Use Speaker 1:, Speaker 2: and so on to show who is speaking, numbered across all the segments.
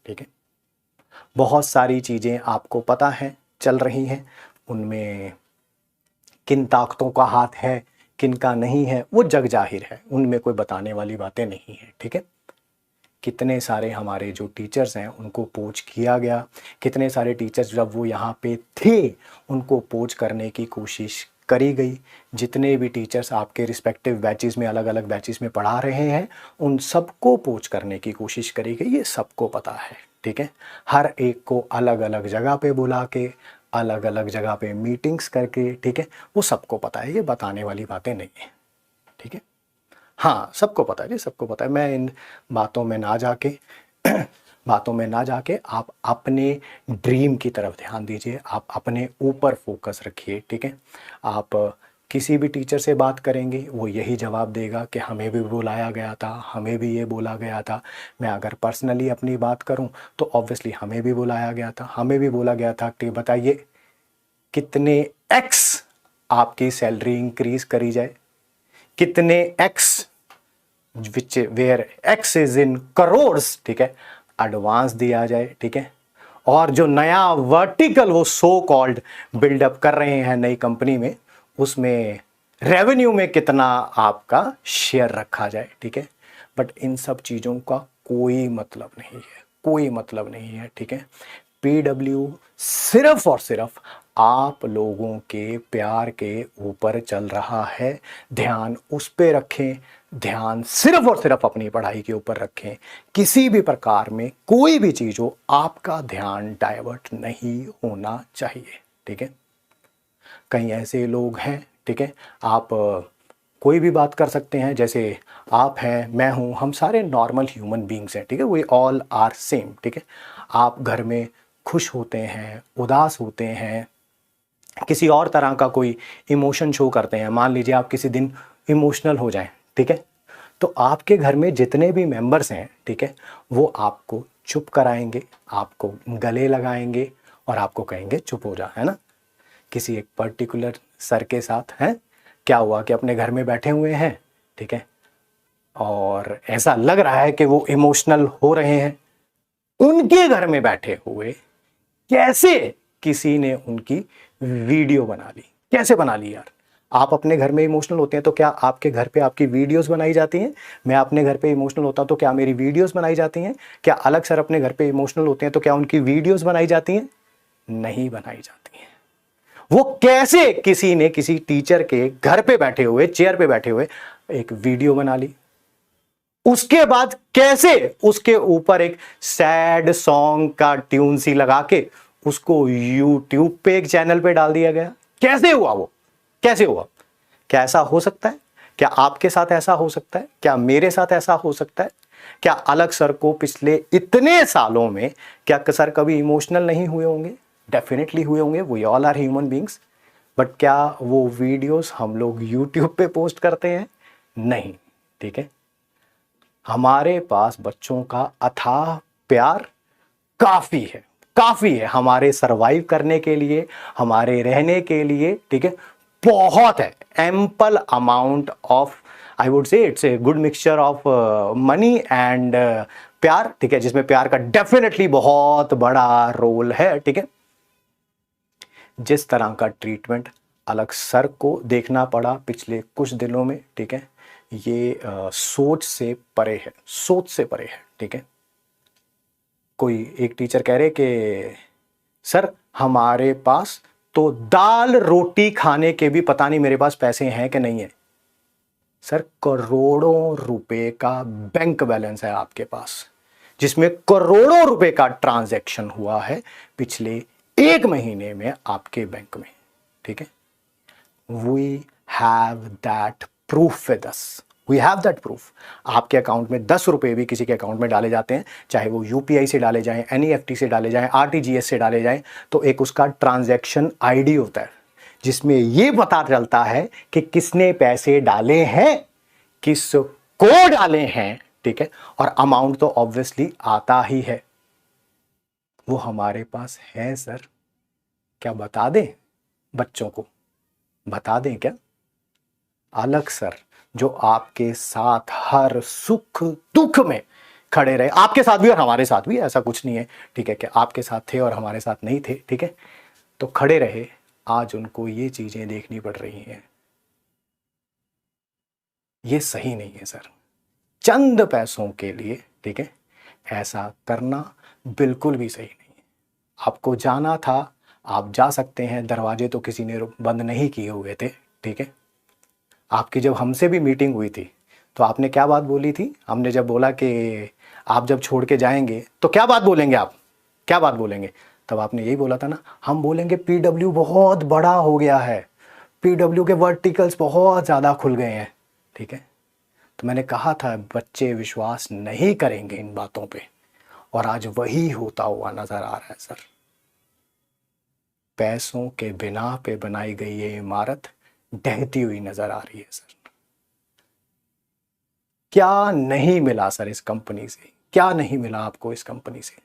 Speaker 1: ठीक है। बहुत सारी चीज़ें आपको पता है चल रही हैं, उनमें किन ताकतों का हाथ है किन का नहीं है वो जग जाहिर है, उनमें कोई बताने वाली बातें नहीं है। ठीक है। कितने सारे हमारे जो टीचर्स हैं उनको पोच किया गया, कितने सारे टीचर्स जब वो यहाँ पे थे उनको पोच करने की कोशिश करी गई। जितने भी टीचर्स आपके रिस्पेक्टिव बैचेस में अलग अलग बैचेस में पढ़ा रहे हैं उन सबको पोच करने की कोशिश करी गई, ये सबको पता है। ठीक है। हर एक को अलग अलग जगह पे बुला के अलग अलग जगह पे मीटिंग्स करके, ठीक है, वो सबको पता है, ये बताने वाली बातें नहीं है। ठीक है। हाँ सबको पता है जी, सबको पता है। मैं इन बातों में ना जाके बातों में ना जाके आप अपने ड्रीम की तरफ ध्यान दीजिए, आप अपने ऊपर फोकस रखिए। ठीक है। आप किसी भी टीचर से बात करेंगे वो यही जवाब देगा कि हमें भी बुलाया गया था, हमें भी ये बोला गया था। मैं अगर पर्सनली अपनी बात करूं तो ऑब्वियसली हमें भी बुलाया गया था, हमें भी बोला गया था कि बताइए कितने एक्स आपकी सैलरी इंक्रीज करी जाए, कितने x which where x is in crores, ठीक है, एडवांस दिया जाए। ठीक है। और जो नया वर्टिकल वो सो कॉल्ड बिल्डअप कर रहे हैं नई कंपनी में, उसमें रेवेन्यू में कितना आपका शेयर रखा जाए। ठीक है। बट इन सब चीज़ों का कोई मतलब नहीं है, कोई मतलब नहीं है। ठीक है। पीडब्ल्यू सिर्फ और सिर्फ आप लोगों के प्यार के ऊपर चल रहा है। ध्यान उस पे रखें, ध्यान सिर्फ और सिर्फ अपनी पढ़ाई के ऊपर रखें। किसी भी प्रकार में कोई भी चीज़ हो आपका ध्यान डाइवर्ट नहीं होना चाहिए। ठीक है। कई ऐसे लोग हैं, ठीक है, आप कोई भी बात कर सकते हैं, जैसे आप हैं, मैं हूं, हम सारे नॉर्मल ह्यूमन बींग्स हैं। ठीक है। We all are same. ठीक है। आप घर में खुश होते हैं, उदास होते हैं, किसी और तरह का कोई इमोशन शो करते हैं, मान लीजिए आप किसी दिन इमोशनल हो जाएं, ठीक है, तो आपके घर में जितने भी मेंबर्स हैं, ठीक है, वो आपको चुप कराएंगे, आपको गले लगाएंगे और आपको कहेंगे चुप हो जा, है ना। किसी एक पर्टिकुलर सर के साथ है क्या हुआ कि अपने घर में बैठे हुए हैं, ठीक है, और ऐसा लग रहा है कि वो इमोशनल हो रहे हैं, उनके घर में बैठे हुए कैसे किसी ने उनकी वीडियो बना ली। कैसे बना ली यार। आप अपने घर में इमोशनल होते हैं तो क्या आपके घर पे आपकी वीडियोस बनाई जाती हैं? मैं अपने घर पे इमोशनल होता हूं तो क्या मेरी वीडियोस बनाई जाती हैं? क्या अलग सर अपने घर पे इमोशनल होते हैं तो क्या उनकी वीडियोस बनाई जाती हैं? नहीं बनाई जाती हैं। वो कैसे किसी ने किसी टीचर के घर पे बैठे हुए चेयर पे बैठे हुए एक वीडियो बना ली, उसके बाद कैसे उसके ऊपर एक सैड सॉन्ग का ट्यून सी लगा के उसको यूट्यूब पे एक चैनल पे डाल दिया गया। कैसे हुआ वो? कैसे हुआ? क्या ऐसा हो सकता है? क्या आपके साथ ऐसा हो सकता है? क्या मेरे साथ ऐसा हो सकता है? क्या अलग सर को पिछले इतने सालों में क्या सर कभी इमोशनल नहीं हुए होंगे? डेफिनेटली हुए होंगे, we all are human beings. But क्या वो वीडियोस हम लोग यूट्यूब पे पोस्ट करते हैं? नहीं। ठीक है। हमारे पास बच्चों का अथाह प्यार काफी है, काफी है हमारे सरवाइव करने के लिए, हमारे रहने के लिए। ठीक है। बहुत है, ample amount of, I would say it's a good mixture of money and प्यार। ठीक है। जिसमें प्यार का डेफिनेटली बहुत बड़ा रोल है। ठीक है। जिस तरह का ट्रीटमेंट अलग सर को देखना पड़ा पिछले कुछ दिनों में, ठीक है, ये सोच से परे है, सोच से परे है। ठीक है। कोई एक टीचर कह रहे कि सर हमारे पास तो दाल रोटी खाने के भी पता नहीं मेरे पास पैसे हैं कि नहीं है। सर करोड़ों रुपए का बैंक बैलेंस है आपके पास, जिसमें करोड़ों रुपए का ट्रांजैक्शन हुआ है पिछले 1 महीने में आपके बैंक में। ठीक है। We have that proof with us, we have that proof. आपके अकाउंट में 10 रुपए भी किसी के अकाउंट में डाले जाते हैं, चाहे वो यूपीआई से डाले जाएं, एनईएफटी से डाले जाएं, आरटीजीएस से डाले जाएं, तो एक उसका ट्रांजैक्शन आईडी होता है जिसमें ये पता चलता है कि किसने पैसे डाले हैं, किस को डाले हैं। ठीक है। और अमाउंट तो ऑब्वियसली आता ही है। वो हमारे पास है सर, क्या बता दें बच्चों को? बता दें क्या? अलग सर जो आपके साथ हर सुख दुख में खड़े रहे, आपके साथ भी और हमारे साथ भी, ऐसा कुछ नहीं है, ठीक है, कि आपके साथ थे और हमारे साथ नहीं थे, ठीक है, तो खड़े रहे। आज उनको ये चीजें देखनी पड़ रही हैं, ये सही नहीं है सर, चंद पैसों के लिए, ठीक है, ऐसा करना बिल्कुल भी सही नहीं है। आपको जाना था, आप जा सकते हैं, दरवाजे तो किसी ने बंद नहीं किए हुए थे, ठीक है। आपकी जब हमसे भी मीटिंग हुई थी तो आपने क्या बात बोली थी, हमने जब बोला कि आप जब छोड़ के जाएंगे तो क्या बात बोलेंगे, आप क्या बात बोलेंगे, तब आपने यही बोला था ना, हम बोलेंगे पीडब्ल्यू बहुत बड़ा हो गया है, पीडब्ल्यू के वर्टिकल्स बहुत ज़्यादा खुल गए हैं, ठीक है। तो मैंने कहा था बच्चे विश्वास नहीं करेंगे इन बातों पे, और आज वही होता हुआ नजर आ रहा है सर। पैसों के बिना पे बनाई गई ये इमारत ढहती हुई नजर आ रही है सर। क्या नहीं मिला सर इस कंपनी से, क्या नहीं मिला आपको इस कंपनी से?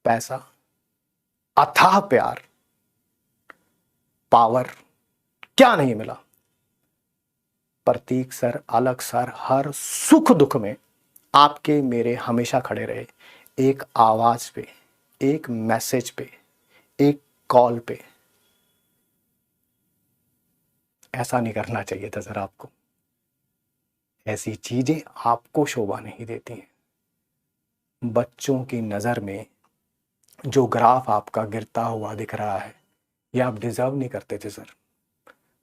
Speaker 1: पैसा, अथाह प्यार, पावर, क्या नहीं मिला? प्रतीक सर, अलग सर, हर सुख दुख में आपके मेरे हमेशा खड़े रहे, एक आवाज पे, एक मैसेज पे, एक कॉल पे। ऐसा नहीं करना चाहिए था सर आपको, ऐसी चीजें आपको शोभा नहीं देती हैं। बच्चों की नज़र में जो ग्राफ आपका गिरता हुआ दिख रहा है, ये आप डिजर्व नहीं करते थे सर,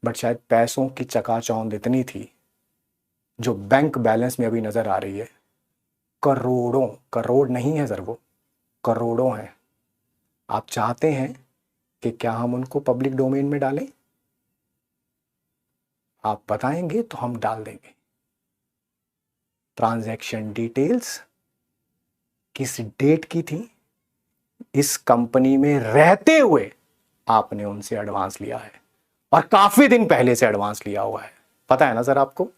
Speaker 1: बट शायद पैसों की चकाचौंध इतनी थी, जो बैंक बैलेंस में अभी नजर आ रही है, करोड़ों, करोड़ नहीं है सर, वो करोड़ों हैं। आप चाहते हैं कि क्या हम उनको पब्लिक डोमेन में डालें? आप बताएंगे तो हम डाल देंगे। ट्रांजैक्शन डिटेल्स किस डेट की थी, इस कंपनी में रहते हुए आपने उनसे एडवांस लिया है, और काफी दिन पहले से एडवांस लिया हुआ है, पता है ना सर आपको।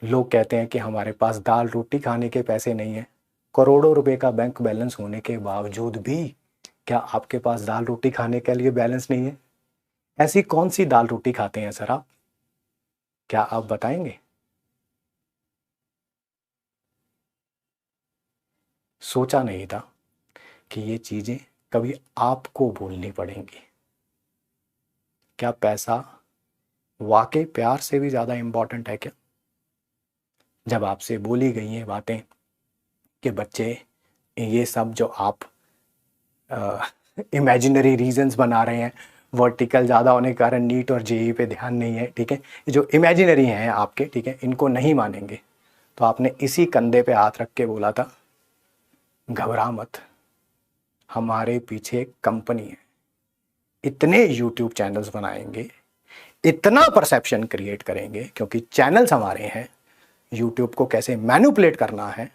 Speaker 1: लोग कहते हैं कि हमारे पास दाल रोटी खाने के पैसे नहीं है, करोड़ों रुपए का बैंक बैलेंस होने के बावजूद भी क्या आपके पास दाल रोटी खाने के लिए बैलेंस नहीं है? ऐसी कौन सी दाल रोटी खाते हैं सर आप, क्या आप बताएंगे? सोचा नहीं था कि ये चीजें कभी आपको बोलनी पड़ेंगी। क्या पैसा वाकई प्यार से भी ज्यादा इंपॉर्टेंट है क्या? जब आपसे बोली गई हैं बातें कि बच्चे, ये सब जो आप इमेजिनरी रीजंस बना रहे हैं, वर्टिकल ज़्यादा होने के कारण नीट और जेई पे ध्यान नहीं है, ठीक है, ये जो इमेजिनरी हैं आपके, ठीक है, इनको नहीं मानेंगे, तो आपने इसी कंधे पे हाथ रख के बोला था घबरा मत, हमारे पीछे एक कंपनी है, इतने यूट्यूब चैनल्स बनाएंगे, इतना परसेप्शन क्रिएट करेंगे, क्योंकि चैनल्स हमारे हैं, यूट्यूब को कैसे मैनिपुलेट करना है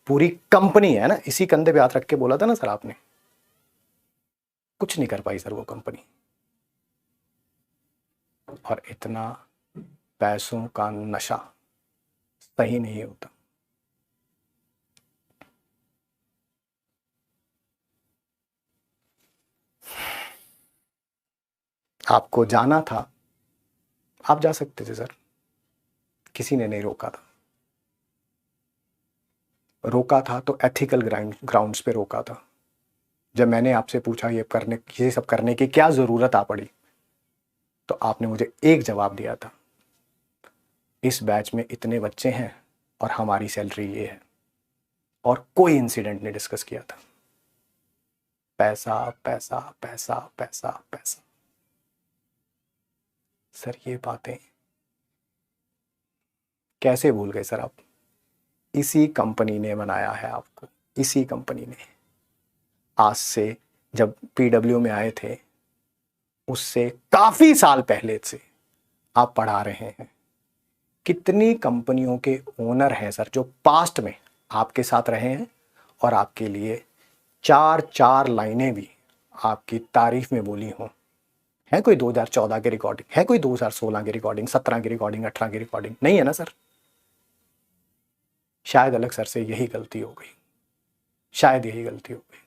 Speaker 1: पूरी कंपनी है ना, इसी कंधे पे हाथ रख के बोला था ना सर आपने। कुछ नहीं कर पाई सर वो कंपनी, और इतना पैसों का नशा सही नहीं होता। आपको जाना था, आप जा सकते थे सर, किसी ने नहीं रोका था, रोका था तो एथिकल ग्राउंड्स पे रोका था। जब मैंने आपसे पूछा ये सब करने की क्या जरूरत आ पड़ी, तो आपने मुझे एक जवाब दिया था, इस बैच में इतने बच्चे हैं और हमारी सैलरी ये है, और कोई इंसिडेंट नहीं डिस्कस किया था। पैसा पैसा पैसा पैसा पैसा, सर ये बातें कैसे भूल गए सर आप? इसी कंपनी ने बनाया है आपको, इसी कंपनी ने। आज से जब पीडब्ल्यू में आए थे, उससे काफी साल पहले से आप पढ़ा रहे हैं। कितनी कंपनियों के ओनर हैं सर जो पास्ट में आपके साथ रहे हैं, और आपके लिए चार चार लाइनें भी आपकी तारीफ में बोली हों। है कोई 2014 की रिकॉर्डिंग, है कोई 2016 की रिकॉर्डिंग, 17 की रिकॉर्डिंग, 18 की रिकॉर्डिंग? नहीं है ना सर। शायद अलग सर से यही गलती हो गई, शायद यही गलती हो गई,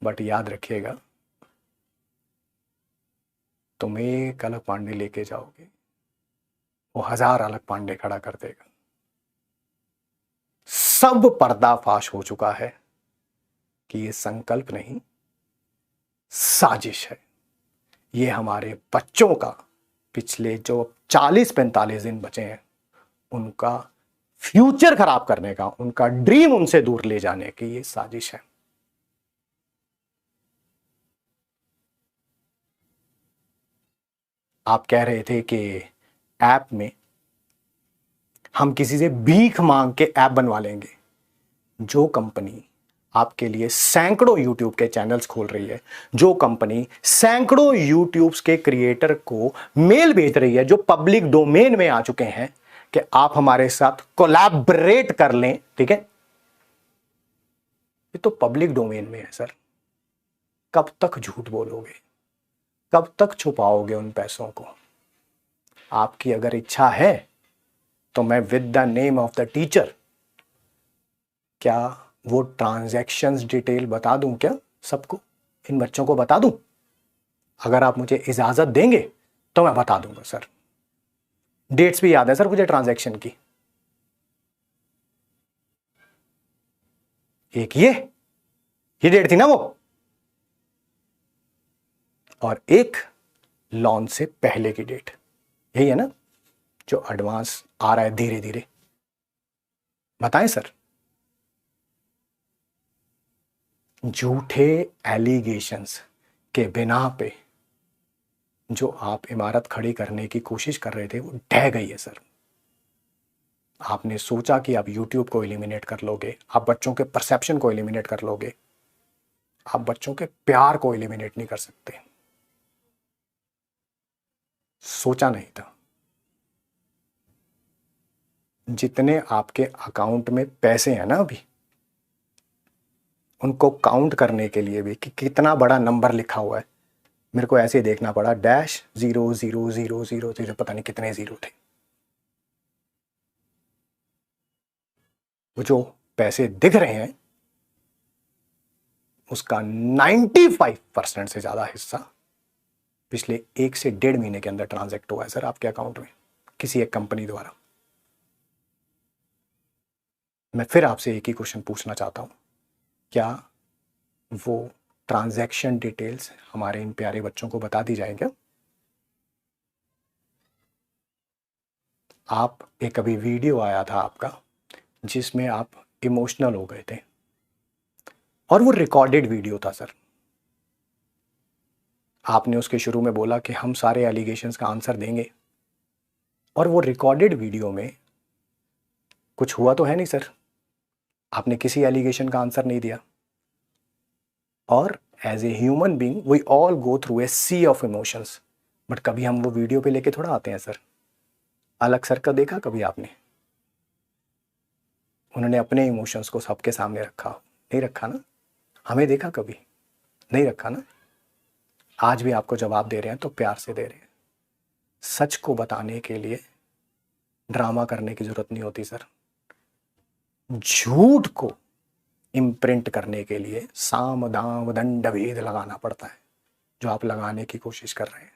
Speaker 1: बट याद रखिएगा, तुम एक अलग पांडे लेके जाओगे, वो 1000 अलग पांडे खड़ा कर देगा। सब पर्दाफाश हो चुका है कि ये संकल्प नहीं, साजिश है। ये हमारे बच्चों का पिछले जो 40-45 दिन बचे हैं उनका फ्यूचर खराब करने का, उनका ड्रीम उनसे दूर ले जाने की ये साजिश है। आप कह रहे थे कि ऐप में हम किसी से भीख मांग के ऐप बनवा लेंगे। जो कंपनी आपके लिए सैकड़ों यूट्यूब के चैनल्स खोल रही है, जो कंपनी सैकड़ों यूट्यूब के क्रिएटर को मेल भेज रही है जो पब्लिक डोमेन में आ चुके हैं कि आप हमारे साथ कोलैबोरेट कर लें, ठीक है, ये तो पब्लिक डोमेन में है सर। कब तक झूठ बोलोगे, कब तक छुपाओगे उन पैसों को? आपकी अगर इच्छा है तो मैं with the name of the teacher क्या वो ट्रांजैक्शंस डिटेल बता दूं क्या सबको, इन बच्चों को बता दूं? अगर आप मुझे इजाजत देंगे तो मैं बता दूंगा सर। डेट्स भी याद है सर मुझे ट्रांजैक्शन की। एक ये डेट थी ना वो, और एक लॉन्च से पहले की डेट, यही है ना जो एडवांस आ रहा है धीरे धीरे। बताएं सर। झूठे एलिगेशंस के बिना पे जो आप इमारत खड़ी करने की कोशिश कर रहे थे वो ढह गई है सर। आपने सोचा कि आप YouTube को एलिमिनेट कर लोगे, आप बच्चों के परसेप्शन को एलिमिनेट कर लोगे, आप बच्चों के प्यार को एलिमिनेट नहीं कर सकते। सोचा नहीं था। जितने आपके अकाउंट में पैसे हैं ना अभी, उनको काउंट करने के लिए भी कि कितना बड़ा नंबर लिखा हुआ है, मेरे को ऐसे देखना पड़ा, -00000 पता नहीं कितने जीरो थे। वो जो पैसे दिख रहे हैं उसका 95% से ज्यादा हिस्सा पिछले 1 से 1.5 महीने के अंदर ट्रांजैक्ट हुआ है सर आपके अकाउंट में किसी एक कंपनी द्वारा। मैं फिर आपसे एक ही क्वेश्चन पूछना चाहता हूं, क्या वो ट्रांजैक्शन डिटेल्स हमारे इन प्यारे बच्चों को बता दी जाए क्या? आप एक अभी वीडियो आया था आपका जिसमें आप इमोशनल हो गए थे और वो रिकॉर्डेड वीडियो था सर। आपने उसके शुरू में बोला कि हम सारे एलिगेशंस का आंसर देंगे, और वो रिकॉर्डेड वीडियो में कुछ हुआ तो है नहीं सर, आपने किसी एलिगेशन का आंसर नहीं दिया। और as a human being we all go through a sea of emotions, but कभी हम वो वीडियो पे लेके थोड़ा आते हैं सर। अलग सर का देखा कभी आपने? उन्होंने अपने इमोशंस को सबके सामने रखा नहीं रखा ना? हमें देखा कभी? नहीं रखा ना? आज भी आपको जवाब दे रहे हैं तो प्यार से दे रहे हैं। सच को बताने के लिए ड्रामा करने की जरूरत नहीं होती सर। झूठ को इम्प्रिंट करने के लिए साम दाम दंड भेद लगाना पड़ता है, जो आप लगाने की कोशिश कर रहे हैं।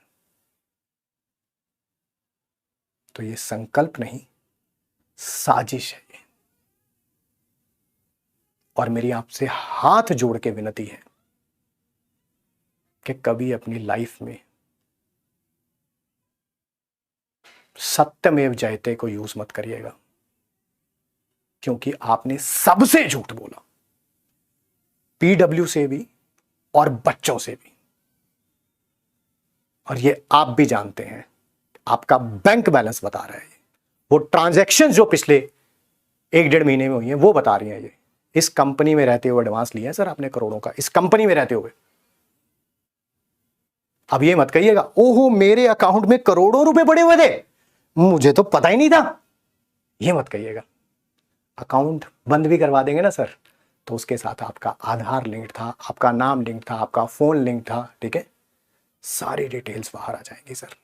Speaker 1: तो ये संकल्प नहीं, साजिश है। और मेरी आपसे हाथ जोड़ के विनती है कि कभी अपनी लाइफ में सत्यमेव जयते को यूज मत करिएगा, क्योंकि आपने सबसे झूठ बोला, पीडब्ल्यू से भी और बच्चों से भी। और ये आप भी जानते हैं, आपका बैंक बैलेंस बता रहा है, वो ट्रांजैक्शन जो पिछले 1-1.5 महीने में हुई है वो बता रही है। ये इस कंपनी में रहते हुए एडवांस लिया है सर आपने करोड़ों का, इस कंपनी में रहते हुए। अब ये मत कहिएगा ओहो मेरे अकाउंट में करोड़ों रुपए पड़े हुए थे, मुझे तो पता ही नहीं था, ये मत कहिएगा। अकाउंट बंद भी करवा देंगे ना सर, तो उसके साथ आपका आधार लिंक था, आपका नाम लिंक था, आपका फोन लिंक था, ठीक है, सारी डिटेल्स बाहर आ जाएंगी सर।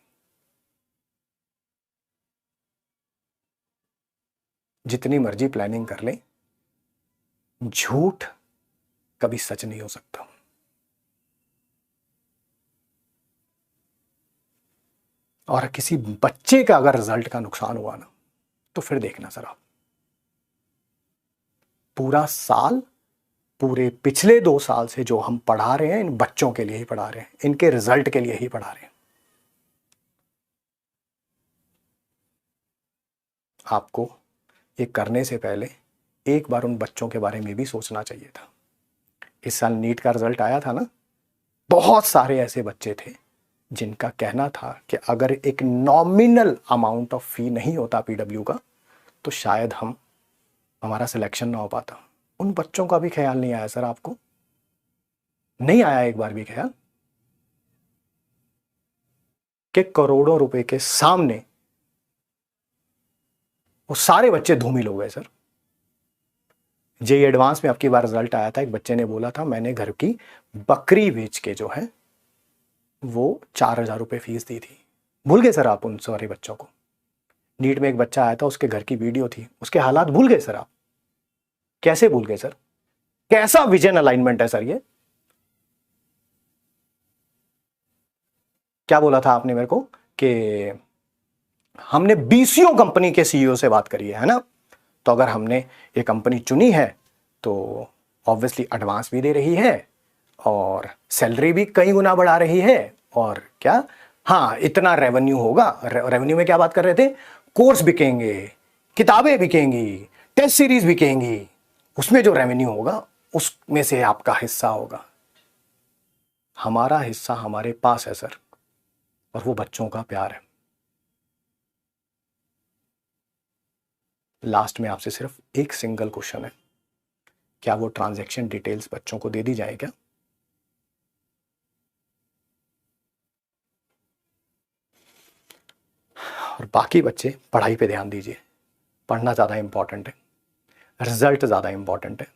Speaker 1: जितनी मर्जी प्लानिंग कर लें, झूठ कभी सच नहीं हो सकता। और किसी बच्चे का अगर रिजल्ट का नुकसान हुआ ना, तो फिर देखना सर आप, पूरा साल, पूरे पिछले 2 साल से जो हम पढ़ा रहे हैं, इन बच्चों के लिए ही पढ़ा रहे हैं, इनके रिजल्ट के लिए ही पढ़ा रहे हैं। आपको ये करने से पहले एक बार उन बच्चों के बारे में भी सोचना चाहिए था। इस साल नीट का रिजल्ट आया था ना, बहुत सारे ऐसे बच्चे थे जिनका कहना था कि अगर एक नॉमिनल अमाउंट ऑफ फी नहीं होता पीडब्ल्यू का, तो शायद हमारा सिलेक्शन ना हो पाता। उन बच्चों का भी ख्याल नहीं आया सर आपको? नहीं आया एक बार भी ख्याल कि करोड़ों रुपए के सामने वो सारे बच्चे धूमिल हो गए सर। जेई एडवांस में आपकी बार रिजल्ट आया था, एक बच्चे ने बोला था मैंने घर की बकरी बेच के जो है वो 4,000 रुपये फीस दी थी। भूल गए सर आप उन सारे बच्चों को? नीट में एक बच्चा आया था, उसके घर की वीडियो थी, उसके हालात भूल गए सर आप? कैसे भूल गए सर? कैसा विजन अलाइनमेंट है सर ये? क्या बोला था आपने मेरे को कि हमने बीसीओ कंपनी के सीईओ से बात करी है ना? तो अगर हमने ये कंपनी चुनी है तो ऑब्वियसली एडवांस भी दे रही है और सैलरी भी कई गुना बढ़ा रही है, और क्या, हाँ इतना रेवेन्यू होगा। रेवेन्यू में क्या बात कर रहे थे? कोर्स बिकेंगे, किताबें बिकेंगी, टेस्ट सीरीज बिकेंगी, उसमें जो रेवेन्यू होगा उसमें से आपका हिस्सा होगा। हमारा हिस्सा हमारे पास है सर, और वो बच्चों का प्यार है। लास्ट में आपसे सिर्फ एक सिंगल क्वेश्चन है, क्या वो ट्रांजैक्शन डिटेल्स बच्चों को दे दी जाए क्या? और बाकी बच्चे पढ़ाई पे ध्यान दीजिए, पढ़ना ज़्यादा इंपॉर्टेंट है, रिजल्ट ज़्यादा इंपॉर्टेंट है।